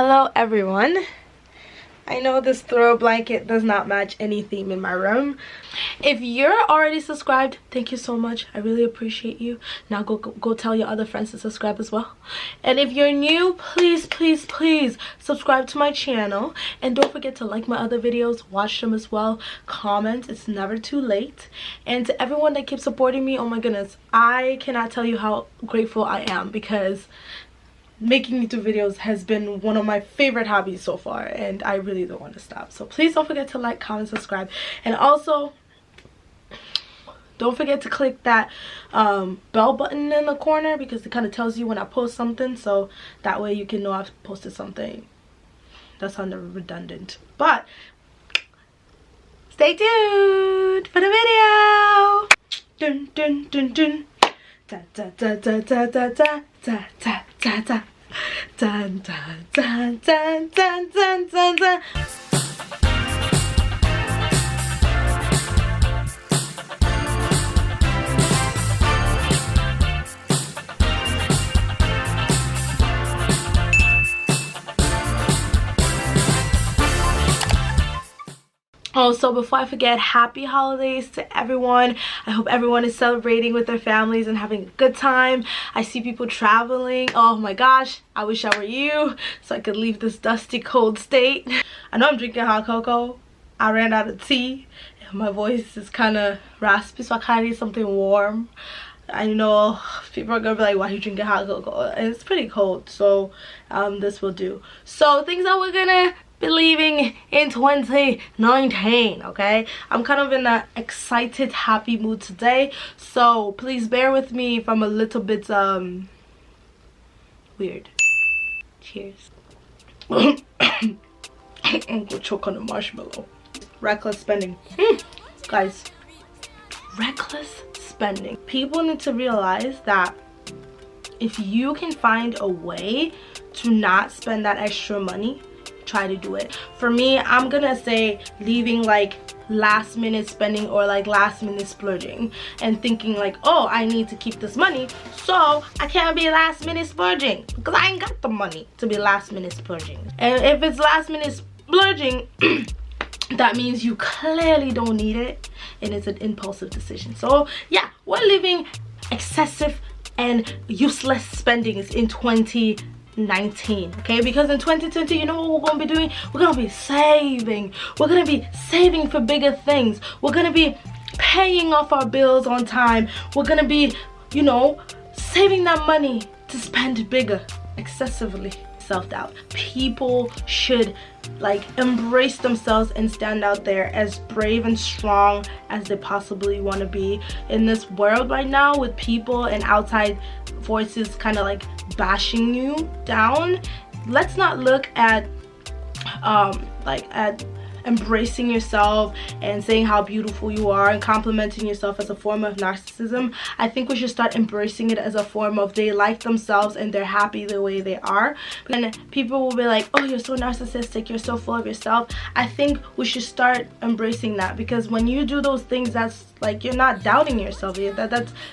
Hello everyone. I know this throw blanket does not match any theme in my room. If you're already subscribed, thank you so much. I really appreciate you. Now go tell your other friends to subscribe as well. And if you're new, please subscribe to my channel. And don't forget to like my other videos, watch them as well, comment. It's never too late. And to everyone that keeps supporting me, oh my goodness, I cannot tell you how grateful I am, because making YouTube videos has been one of my favorite hobbies so far, and I really don't want to stop. So please don't forget to like, comment, subscribe, and also don't forget to click that bell button in the corner, because it kind of tells you when I post something, so that way you can know I've posted something. That sounded redundant, but stay tuned for the video. Dun dun dun dun. Da da da da da da da da da da da. Dun dun dun dun dun dun dun dun. Oh, so before I forget, happy holidays to everyone. I hope everyone is celebrating with their families and having a good time. I see people traveling. Oh my gosh, I wish I were you so I could leave this dusty cold state. I know I'm drinking hot cocoa. I ran out of tea and my voice is kind of raspy, so I kind of need something warm. I know people are gonna be like, why are you drinking hot cocoa? And it's pretty cold, so this will do. So things that we're gonna be leaving in 2019, okay? I'm kind of in an excited, happy mood today, so please bear with me if I'm a little bit weird. Cheers. I'm gonna choke on a marshmallow. Reckless spending. Guys, reckless spending. People need to realize that if you can find a way to not spend that extra money, try to do it. For me, I'm gonna say leaving like last minute spending or like last minute splurging and thinking like, oh, I need to keep this money, so I can't be last minute splurging because I ain't got the money to be last minute splurging. And if it's last minute splurging, that means you clearly don't need it and it's an impulsive decision. So yeah, we're leaving excessive and useless spendings in 2019, okay? Because in 2020, you know what we're gonna be doing? We're gonna be saving. We're gonna be saving for bigger things. We're gonna be paying off our bills on time. We're gonna be, you know, saving that money to spend bigger, excessively. Self-doubt. People should like embrace themselves and stand out there as brave and strong as they possibly want to be in this world right now, with people and outside voices kind of like bashing you down. Let's not look at at embracing yourself and saying how beautiful you are and complimenting yourself as a form of narcissism. I think we should start embracing it as a form of they like themselves and they're happy the way they are. And people will be like, oh, you're so narcissistic, you're so full of yourself. I think we should start embracing that, because when you do those things, that's like you're not doubting yourself.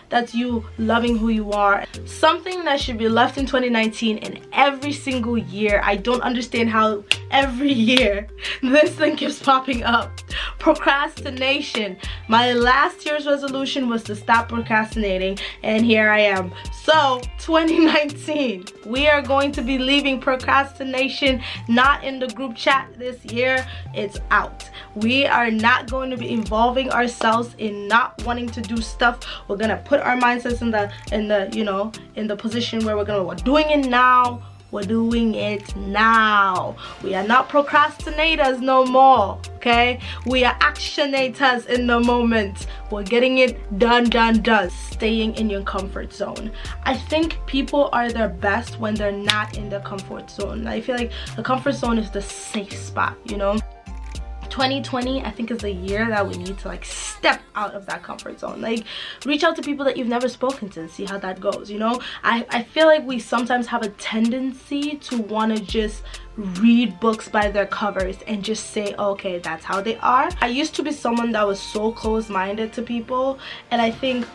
That's you loving who you are. Something that should be left in 2019 and every single year. I don't understand how every year this thing keeps popping up. Procrastination. My last year's resolution was to stop procrastinating, and here I am. So 2019, we are going to be leaving procrastination not in the group chat this year. It's out. We are not going to be involving ourselves in not wanting to do stuff. We're gonna put our mindsets in the position where we're doing it now. We're doing it now. We are not procrastinators no more, okay? We are actionators in the moment. We're getting it done. Staying in your comfort zone. I think people are their best when they're not in their comfort zone. I feel like the comfort zone is the safe spot, you know? 2020, I think, is a year that we need to like step out of that comfort zone. Like, reach out to people that you've never spoken to and see how that goes, you know? I feel like we sometimes have a tendency to want to just read books by their covers and just say, okay, that's how they are. I used to be someone that was so close-minded to people, and I think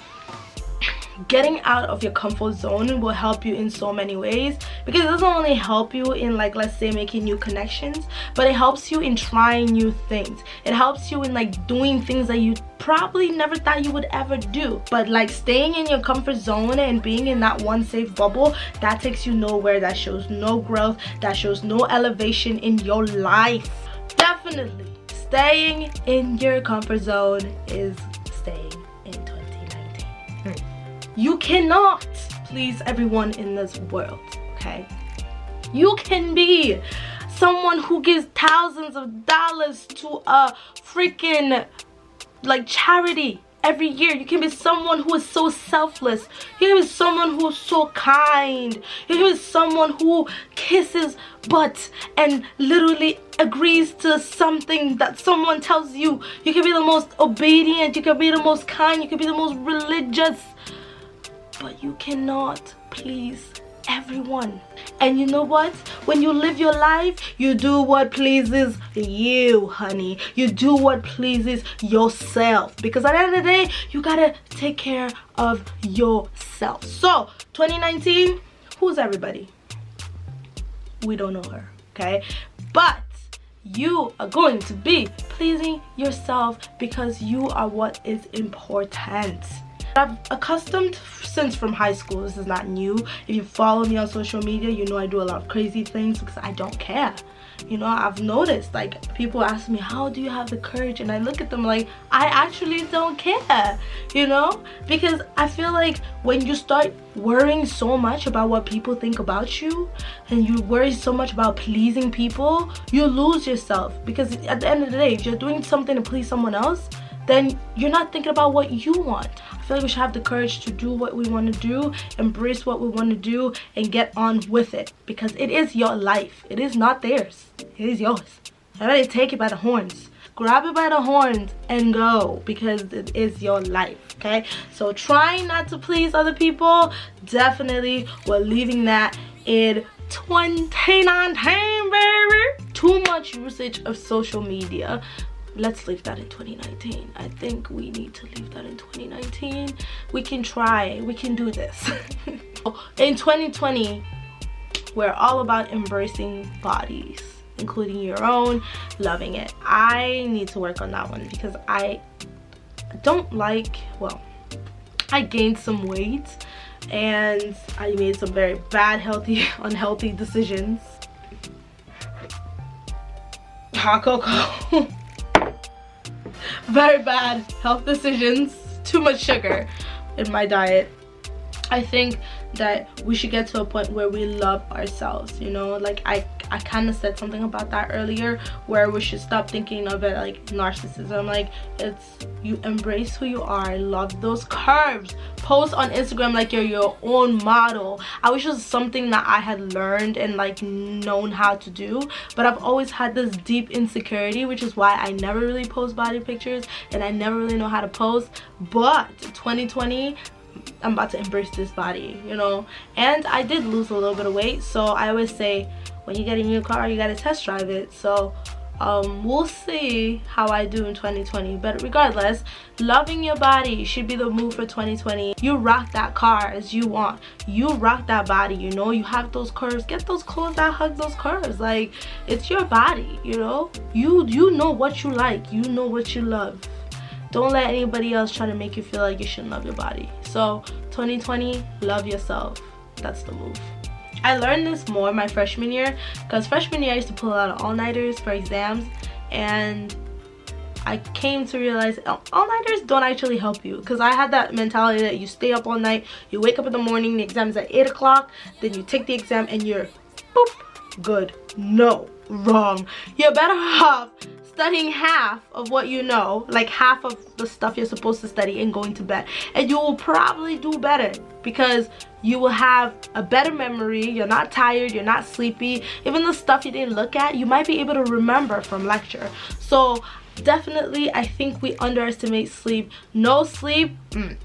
getting out of your comfort zone will help you in so many ways, because it doesn't only help you in, like, let's say making new connections, but it helps you in trying new things. It helps you in, like, doing things that you probably never thought you would ever do. But like staying in your comfort zone and being in that one safe bubble, that takes you nowhere. That shows no growth, that shows no elevation in your life. Definitely staying in your comfort zone is staying in 2019. You cannot please everyone in this world, okay? You can be someone who gives thousands of dollars to a freaking like charity every year. You can be someone who is so selfless. You can be someone who is so kind. You can be someone who kisses butt and literally agrees to something that someone tells you. You can be the most obedient. You can be the most kind. You can be the most religious. But you cannot please everyone. And you know what? When you live your life, you do what pleases you, honey. You do what pleases yourself, because at the end of the day, you gotta take care of yourself. So 2019, who's everybody? We don't know her, okay? But you are going to be pleasing yourself, because you are what is important. I've accustomed since from high school. This is not new. If you follow me on social media, you know I do a lot of crazy things because I don't care. You know, I've noticed, like, people ask me, how do you have the courage? And I look at them like, I actually don't care, you know? Because I feel like when you start worrying so much about what people think about you, and you worry so much about pleasing people, you lose yourself. Because at the end of the day, if you're doing something to please someone else, then you're not thinking about what you want. I feel like we should have the courage to do what we want to do, embrace what we want to do, and get on with it, because it is your life. It is not theirs. It is yours. Everybody take it by the horns. Grab it by the horns and go, because it is your life, okay? So trying not to please other people, definitely we're leaving that in 2019, baby. Too much usage of social media. Let's leave that in 2019. I think we need to leave that in 2019. We can try. We can do this. In 2020, we're all about embracing bodies, including your own, loving it. I need to work on that one, because I don't like, well, I gained some weight and I made some very bad, unhealthy decisions. Hot cocoa. Very bad health decisions. Too much sugar in my diet. I think that we should get to a point where we love ourselves, you know? Like I kind of said something about that earlier, where we should stop thinking of it like narcissism. Like, it's, you embrace who you are, love those curves, post on Instagram like you're your own model. I wish it was something that I had learned and like known how to do, but I've always had this deep insecurity, which is why I never really post body pictures and I never really know how to post. But 2020, I'm about to embrace this body, you know? And I did lose a little bit of weight, so I always say, when you get a new car, you gotta test drive it. So we'll see how I do in 2020. But regardless, loving your body should be the move for 2020. You rock that car as you want. You rock that body, you know? You have those curves. Get those clothes that hug those curves. Like, it's your body, you know? You know what you like. You know what you love. Don't let anybody else try to make you feel like you shouldn't love your body. So 2020, love yourself. That's the move. I learned this more my freshman year, because freshman year I used to pull a lot of all-nighters for exams, and I came to realize all-nighters don't actually help you, because I had that mentality that you stay up all night, you wake up in the morning, the exam is at 8 o'clock, then you take the exam and you're boop, good. No, wrong. You're better off studying half of what you know, like half of the stuff you're supposed to study, and going to bed, and you will probably do better, because you will have a better memory. You're not tired, you're not sleepy. Even the stuff you didn't look at, you might be able to remember from lecture. So definitely, I think we underestimate sleep. No sleep,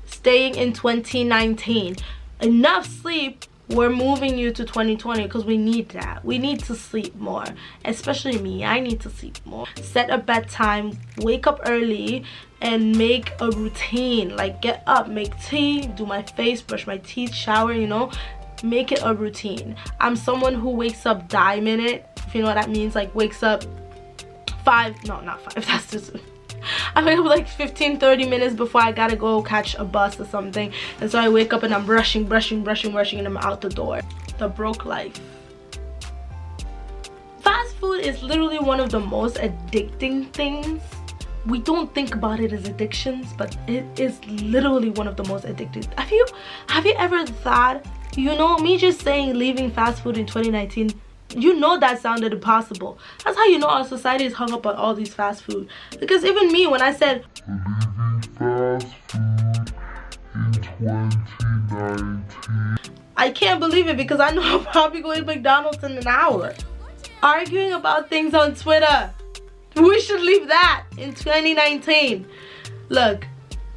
staying in 2019. Enough sleep, we're moving you to 2020, because we need that. We need to sleep more, especially me. I need to sleep more. Set a bedtime, wake up early, and make a routine. Like, get up, make tea, do my face, brush my teeth, shower, you know, make it a routine. I'm someone who wakes up die minute, if you know what that means. Like, wakes up not 5, that's just, I wake up like 15-30 minutes before I gotta go catch a bus or something, and so I wake up and I'm brushing, and I'm out the door. The broke life. Fast food is literally one of the most addicting things. We don't think about it as addictions, but it is literally one of the most addictive. Have you ever thought, you know, me just saying leaving fast food in 2019, you know, that sounded impossible. That's how you know our society is hung up on all these fast food. Because even me, when I said leaving fast food in 2019, I can't believe it, because I know I'll probably go to McDonald's in an hour. Arguing about things on Twitter, we should leave that in 2019. Look,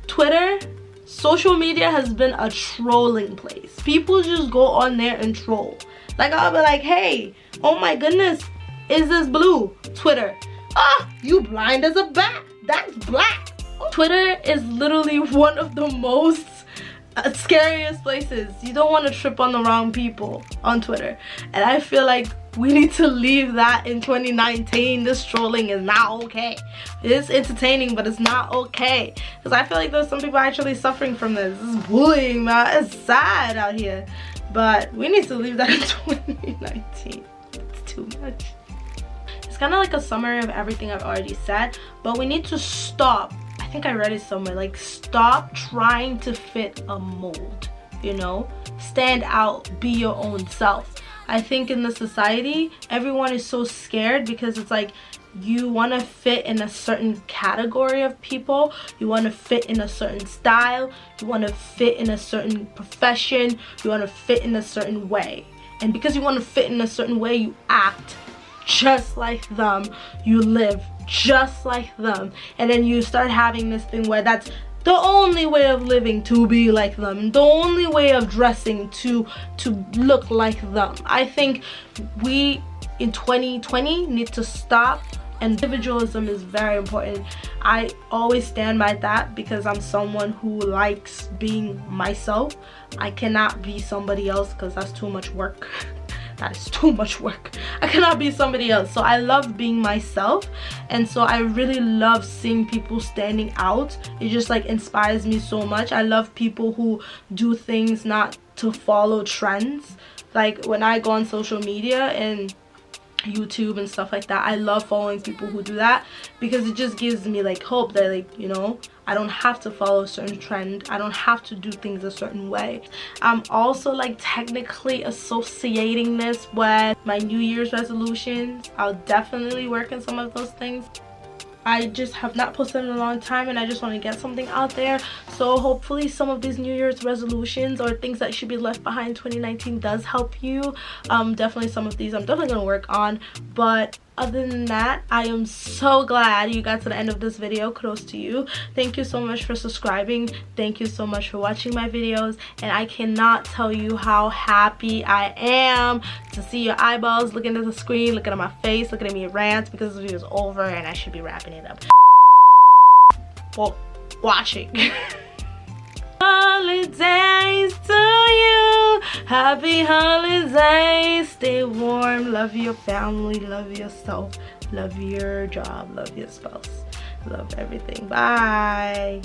Twitter, social media has been a trolling place. People just go on there and troll. Like, I'll be like, hey, oh my goodness, is this blue? Twitter, ah, you blind as a bat, that's black. Twitter is literally one of the most scariest places. You don't want to trip on the wrong people on Twitter, and I feel like we need to leave that in 2019. This trolling is not okay. It's entertaining, but it's not okay, because I feel like there's some people actually suffering from this. This is bullying, man. It's sad out here, but we need to leave that in 2019. It's too much. It's kind of like a summary of everything I've already said, but we need to stop. I think I read it somewhere, like, stop trying to fit a mold, you know? Stand out, be your own self. I think in the society, everyone is so scared, because it's like, you want to fit in a certain category of people, you want to fit in a certain style, you want to fit in a certain profession, you want to fit in a certain way. And because you want to fit in a certain way, you act just like them, you live just like them, and then you start having this thing where that's the only way of living, to be like them, the only way of dressing to look like them. I think we in 2020 need to stop, and individualism is very important. I always stand by that, because I'm someone who likes being myself. I cannot be somebody else, because that's too much work. That is too much work. I cannot be somebody else. So I love being myself, and so I really love seeing people standing out. It just like inspires me so much. I love people who do things not to follow trends. Like, when I go on social media and YouTube and stuff like that, I love following people who do that, because it just gives me like hope that, like, you know, I don't have to follow a certain trend, I don't have to do things a certain way. I'm also like technically associating this with my New Year's resolutions. I'll definitely work on some of those things. I just have not posted in a long time, and I just want to get something out there. So hopefully some of these New Year's resolutions or things that should be left behind in 2019 does help you. Definitely some of these I'm definitely going to work on, but other than that, I am so glad you got to the end of this video. Kudos to you. Thank you so much for subscribing. Thank you so much for watching my videos, and I cannot tell you how happy I am to see your eyeballs looking at the screen, looking at my face, looking at me rant, because this video is over and I should be wrapping it up. Well, watching. Holidays to you, happy holidays, stay warm, love your family, love yourself, love your job, love your spouse, love everything. Bye.